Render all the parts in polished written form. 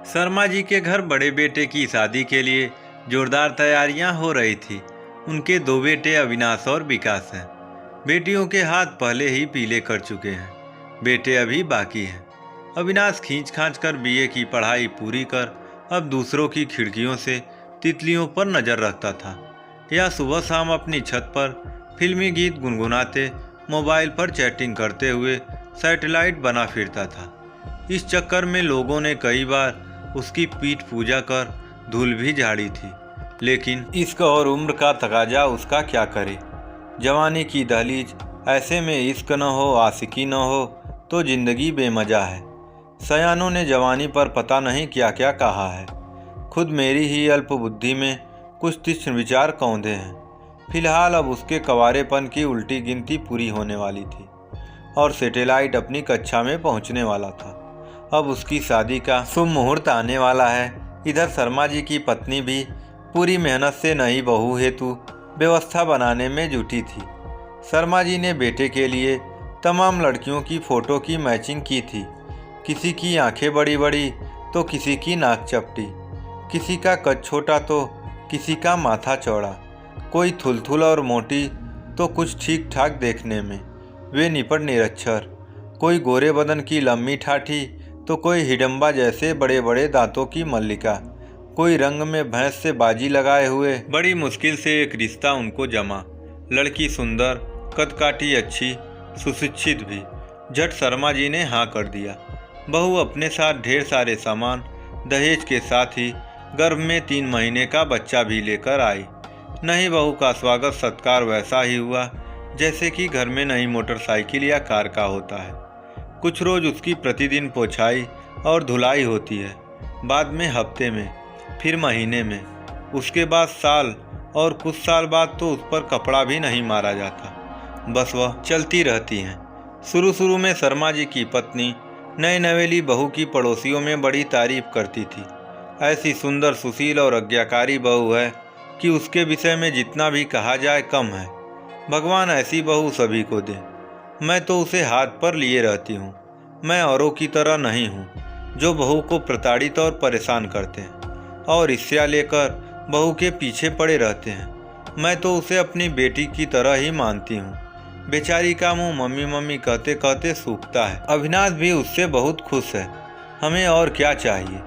शर्मा जी के घर बड़े बेटे की शादी के लिए जोरदार तैयारियां हो रही थी। उनके दो बेटे अविनाश और विकास हैं। बेटियों के हाथ पहले ही पीले कर चुके हैं, बेटे अभी बाकी हैं। अविनाश खींच खांच कर बीए की पढ़ाई पूरी कर अब दूसरों की खिड़कियों से तितलियों पर नजर रखता था, या सुबह शाम अपनी छत पर फिल्मी गीत गुनगुनाते मोबाइल पर चैटिंग करते हुए सैटेलाइट बना फिरता था। इस चक्कर में लोगों ने कई बार उसकी पीठ पूजा कर धूल भी झाड़ी थी, लेकिन इश्क और उम्र का तकाजा उसका क्या करे। जवानी की दहलीज, ऐसे में इश्क न हो, आशिकी न हो तो जिंदगी बेमजा है। सयानों ने जवानी पर पता नहीं क्या क्या कहा है। खुद मेरी ही अल्प बुद्धि में कुछ तीक्ष्ण विचार कौंधे हैं। फिलहाल अब उसके कवारेपन की उल्टी गिनती पूरी होने वाली थी और सैटेलाइट अपनी कक्षा में पहुंचने वाला था। अब उसकी शादी का शुभ मुहूर्त आने वाला है। इधर शर्मा जी की पत्नी भी पूरी मेहनत से नई बहू हेतु व्यवस्था बनाने में जुटी थी। शर्मा जी ने बेटे के लिए तमाम लड़कियों की फ़ोटो की मैचिंग की थी। किसी की आंखें बड़ी बड़ी तो किसी की नाक चपटी, किसी का कद छोटा तो किसी का माथा चौड़ा, कोई थुलथुल और मोटी तो कुछ ठीक ठाक देखने में वे निपट निरक्षर, कोई गोरे बदन की लम्बी ठाठी तो कोई हिडम्बा जैसे बड़े बड़े दांतों की मल्लिका, कोई रंग में भैंस से बाजी लगाए हुए। बड़ी मुश्किल से एक रिश्ता उनको जमा। लड़की सुंदर, कदकाठी अच्छी, सुशिक्षित भी। झट शर्मा जी ने हाँ कर दिया। बहू अपने साथ ढेर सारे सामान, दहेज के साथ ही गर्भ में 3 महीने का बच्चा भी लेकर आई। नई बहू का स्वागत सत्कार वैसा ही हुआ जैसे कि घर में नई मोटरसाइकिल या कार का होता है। कुछ रोज उसकी प्रतिदिन पोछाई और धुलाई होती है, बाद में हफ्ते में, फिर महीने में, उसके बाद साल, और कुछ साल बाद तो उस पर कपड़ा भी नहीं मारा जाता। बस वह चलती रहती हैं। शुरू में शर्मा जी की पत्नी नई नवेली बहू की पड़ोसियों में बड़ी तारीफ करती थी। ऐसी सुंदर, सुशील और आज्ञाकारी बहू है कि उसके विषय में जितना भी कहा जाए कम है। भगवान ऐसी बहू सभी को दे। मैं तो उसे हाथ पर लिए रहती हूँ। मैं औरों की तरह नहीं हूँ जो बहू को प्रताड़ित और परेशान करते हैं और ईर्ष्या लेकर बहू के पीछे पड़े रहते हैं। मैं तो उसे अपनी बेटी की तरह ही मानती हूँ। बेचारी का मुँह मम्मी मम्मी कहते कहते सूखता है। अविनाश भी उससे बहुत खुश है। हमें और क्या चाहिए।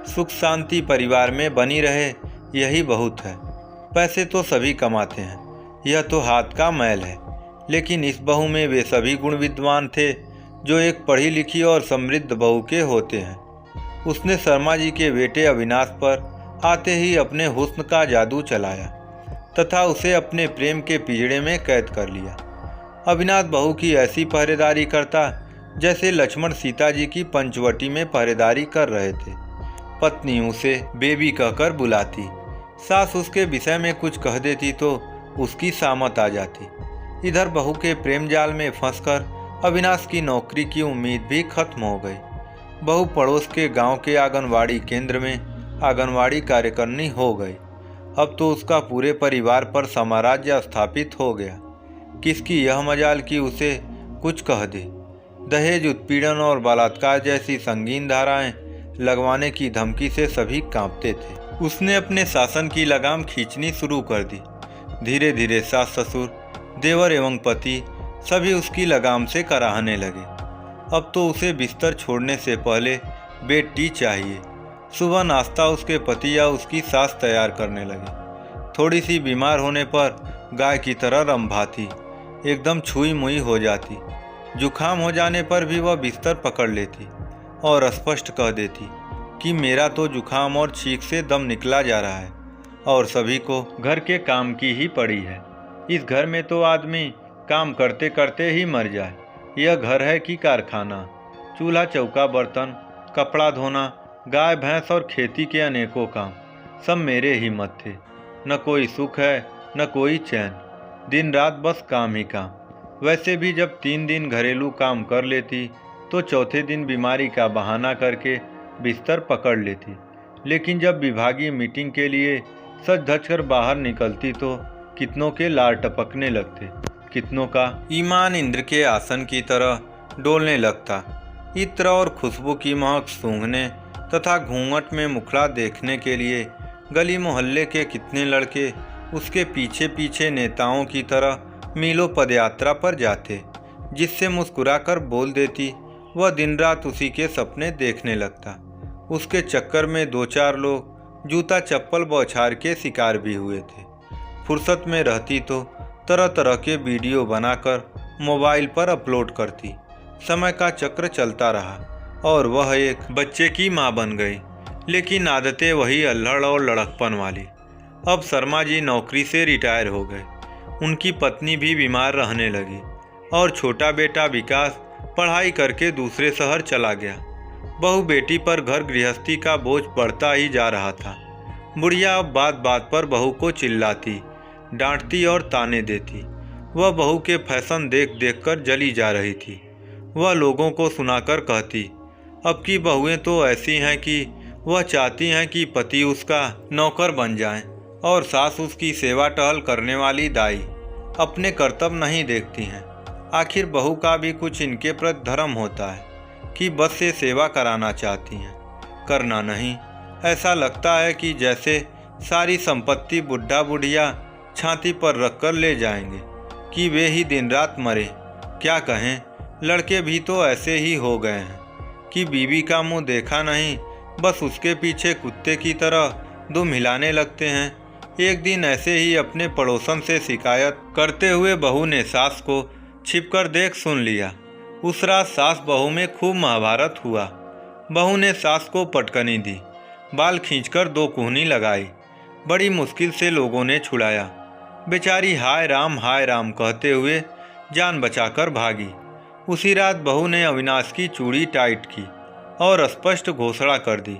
सुख शांति परिवार में बनी रहे, यही बहुत है। पैसे तो सभी कमाते हैं, यह तो हाथ का मैल है। लेकिन इस बहू में वे सभी गुण विद्वान थे जो एक पढ़ी लिखी और समृद्ध बहू के होते हैं। उसने शर्मा जी के बेटे अविनाश पर आते ही अपने हुस्न का जादू चलाया तथा उसे अपने प्रेम के पिंजड़े में कैद कर लिया। अविनाश बहू की ऐसी पहरेदारी करता जैसे लक्ष्मण सीता जी की पंचवटी में पहरेदारी कर रहे थे। पत्नी उसे बेबी कहकर बुलाती। सास उसके विषय में कुछ कह देती तो उसकी सामत आ जाती। इधर बहू के प्रेम जाल में फंसकर अविनाश की नौकरी की उम्मीद भी खत्म हो गई। बहू पड़ोस के गांव के आंगनवाड़ी केंद्र में आंगनवाड़ी कार्यकर्णी हो गई। अब तो उसका पूरे परिवार पर साम्राज्य स्थापित हो गया। किसकी यह मजाल कि उसे कुछ कह दे। दहेज, उत्पीड़न और बलात्कार जैसी संगीन धाराएं लगवाने की धमकी से सभी कांपते थे। उसने अपने शासन की लगाम खींचनी शुरू कर दी। धीरे धीरे सास ससुर, देवर एवं पति सभी उसकी लगाम से कराहने लगे। अब तो उसे बिस्तर छोड़ने से पहले बेड टी चाहिए। सुबह नाश्ता उसके पति या उसकी सास तैयार करने लगे। थोड़ी सी बीमार होने पर गाय की तरह रंभाती, एकदम छुई मुई हो जाती। जुखाम हो जाने पर भी वह बिस्तर पकड़ लेती और स्पष्ट कह देती कि मेरा तो जुखाम और छींक से दम निकला जा रहा है और सभी को घर के काम की ही पड़ी है। इस घर में तो आदमी काम करते करते ही मर जाए। यह घर है कि कारखाना। चूल्हा चौका, बर्तन, कपड़ा धोना, गाय भैंस और खेती के अनेकों काम सब मेरे ही मत थे। न कोई सुख है न कोई चैन, दिन रात बस काम ही काम। वैसे भी जब 3 दिन घरेलू काम कर लेती तो चौथे दिन बीमारी का बहाना करके बिस्तर पकड़ लेती। लेकिन जब विभागीय मीटिंग के लिए सज धज कर बाहर निकलती तो कितनों के लार टपकने लगते, कितनों का ईमान इंद्र के आसन की तरह डोलने लगता। इत्र और खुशबू की महक सूंघने तथा घूंघट में मुखड़ा देखने के लिए गली मोहल्ले के कितने लड़के उसके पीछे पीछे नेताओं की तरह मीलों पदयात्रा पर जाते, जिससे मुस्कुराकर बोल देती वह दिन रात उसी के सपने देखने लगता। उसके चक्कर में 2-4 लोग जूता चप्पल बौछार के शिकार भी हुए थे। फुर्सत में रहती तो तरह तरह के वीडियो बनाकर मोबाइल पर अपलोड करती। समय का चक्र चलता रहा और वह एक बच्चे की माँ बन गई, लेकिन आदतें वही अल्हड़ और लड़कपन वाली। अब शर्मा जी नौकरी से रिटायर हो गए, उनकी पत्नी भी बीमार रहने लगी और छोटा बेटा विकास पढ़ाई करके दूसरे शहर चला गया। बहू बेटी पर घर गृहस्थी का बोझ बढ़ता ही जा रहा था। बुढ़िया अब बात बात पर बहू को चिल्लाती, डांटती और ताने देती। वह बहू के फैशन देख देख कर जली जा रही थी। वह लोगों को सुनाकर कहती, अब की बहुएं तो ऐसी हैं कि वह चाहती हैं कि पति उसका नौकर बन जाए और सास उसकी सेवा टहल करने वाली दाई। अपने कर्तव्य नहीं देखती हैं। आखिर बहू का भी कुछ इनके प्रति धर्म होता है कि बस से सेवा कराना चाहती हैं, करना नहीं। ऐसा लगता है कि जैसे सारी संपत्ति बुढ़ा बुढ़िया छाती पर रखकर ले जाएंगे कि वे ही दिन रात मरे। क्या कहें, लड़के भी तो ऐसे ही हो गए हैं कि बीवी का मुंह देखा नहीं, बस उसके पीछे कुत्ते की तरह दुम हिलाने लगते हैं। एक दिन ऐसे ही अपने पड़ोसन से शिकायत करते हुए बहू ने सास को छिपकर देख सुन लिया। उस रात सास बहू में खूब महाभारत हुआ। बहू ने सास को पटकनी दी, बाल खींचकर 2 कूहनी लगाई। बड़ी मुश्किल से लोगों ने छुड़ाया। बेचारी हाय राम कहते हुए जान बचाकर भागी। उसी रात बहू ने अविनाश की चूड़ी टाइट की और स्पष्ट घोषणा कर दी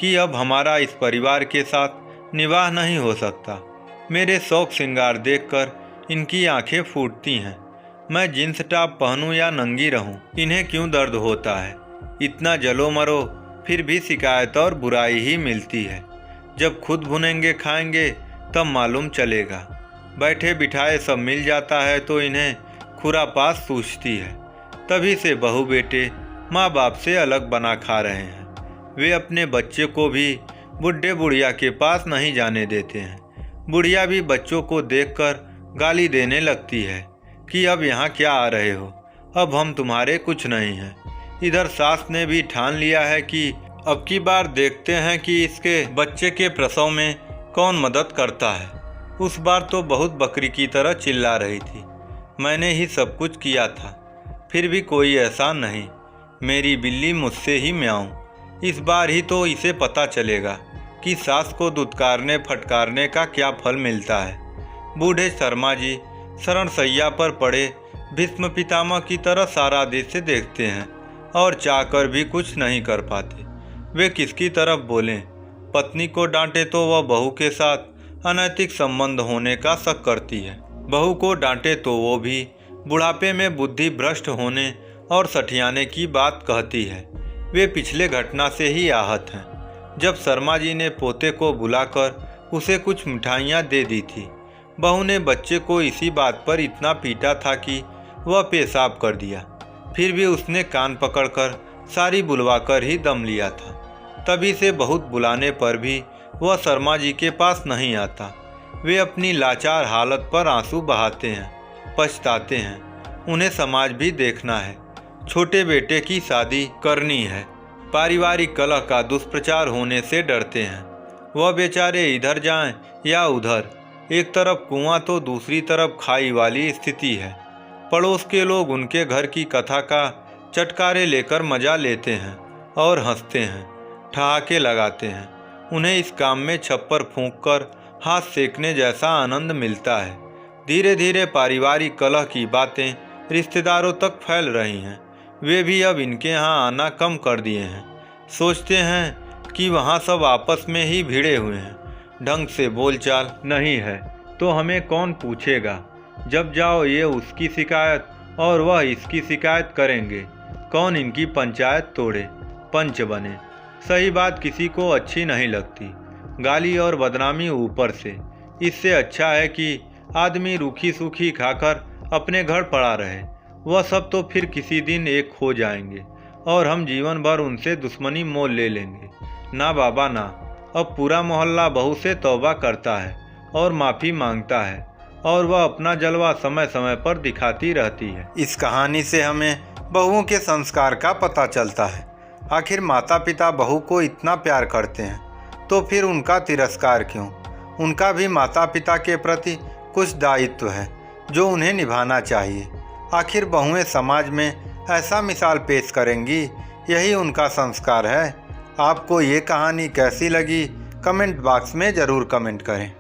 कि अब हमारा इस परिवार के साथ निवाह नहीं हो सकता। मेरे शौक श्रृंगार देखकर इनकी आंखें फूटती हैं। मैं जींस टॉप पहनूं या नंगी रहूं, इन्हें क्यों दर्द होता है। इतना जलो मरो फिर भी शिकायत और बुराई ही मिलती है। जब खुद भुनेंगे खाएंगे तब मालूम चलेगा। बैठे बिठाए सब मिल जाता है तो इन्हें खुरापात सूझती है। तभी से बहू बेटे माँ बाप से अलग बना खा रहे हैं। वे अपने बच्चे को भी बुढ़े बुढ़िया के पास नहीं जाने देते हैं। बुढ़िया भी बच्चों को देखकर गाली देने लगती है कि अब यहाँ क्या आ रहे हो, अब हम तुम्हारे कुछ नहीं हैं। इधर सास ने भी ठान लिया है कि अब की बार देखते हैं कि इसके बच्चे के प्रसव में कौन मदद करता है। उस बार तो बहुत बकरी की तरह चिल्ला रही थी, मैंने ही सब कुछ किया था, फिर भी कोई एहसान नहीं। मेरी बिल्ली मुझसे ही म्याऊं। इस बार ही तो इसे पता चलेगा कि सास को दुत्कारने फटकारने का क्या फल मिलता है। बूढ़े शर्मा जी शरण सैया पर पड़े भीष्म पितामह की तरह सारा दृश्य देखते हैं और चाहकर भी कुछ नहीं कर पाते। वे किसकी तरफ बोलें। पत्नी को डांटे तो वह बहू के साथ अनैतिक संबंध होने का शक करती है। बहू को डांटे तो वो भी बुढ़ापे में बुद्धि भ्रष्ट होने और सठियाने की बात कहती है। वे पिछले घटना से ही आहत हैं, जब शर्मा जी ने पोते को बुलाकर उसे कुछ मिठाइयाँ दे दी थी। बहू ने बच्चे को इसी बात पर इतना पीटा था कि वह पेशाब कर दिया, फिर भी उसने कान पकड़कर सारी बुलवाकर ही दम लिया था। तभी से बहुत बुलाने पर भी वह शर्मा जी के पास नहीं आता। वे अपनी लाचार हालत पर आंसू बहाते हैं, पछताते हैं। उन्हें समाज भी देखना है, छोटे बेटे की शादी करनी है। पारिवारिक कलह का दुष्प्रचार होने से डरते हैं। वह बेचारे इधर जाएं या उधर, एक तरफ कुआं तो दूसरी तरफ खाई वाली स्थिति है। पड़ोस के लोग उनके घर की कथा का चटकारे लेकर मजा लेते हैं और हंसते हैं, ठहाके लगाते हैं। उन्हें इस काम में छप्पर फूंककर हाथ सेकने जैसा आनंद मिलता है। धीरे धीरे पारिवारिक कलह की बातें रिश्तेदारों तक फैल रही हैं। वे भी अब इनके यहाँ आना कम कर दिए हैं। सोचते हैं कि वहाँ सब आपस में ही भिड़े हुए हैं, ढंग से बोलचाल नहीं है तो हमें कौन पूछेगा। जब जाओ ये उसकी शिकायत और वह इसकी शिकायत करेंगे। कौन इनकी पंचायत तोड़े, पंच बने। सही बात किसी को अच्छी नहीं लगती, गाली और बदनामी ऊपर से। इससे अच्छा है कि आदमी रूखी सूखी खाकर अपने घर पड़ा रहे। वह सब तो फिर किसी दिन एक हो जाएंगे और हम जीवन भर उनसे दुश्मनी मोल ले लेंगे। ना बाबा ना। अब पूरा मोहल्ला बहू से तौबा करता है और माफ़ी मांगता है और वह अपना जलवा समय समय पर दिखाती रहती है। इस कहानी से हमें बहुओं के संस्कार का पता चलता है। आखिर माता पिता बहू को इतना प्यार करते हैं तो फिर उनका तिरस्कार क्यों? उनका भी माता पिता के प्रति कुछ दायित्व है जो उन्हें निभाना चाहिए। आखिर बहुएं समाज में ऐसा मिसाल पेश करेंगी, यही उनका संस्कार है। आपको ये कहानी कैसी लगी कमेंट बॉक्स में ज़रूर कमेंट करें।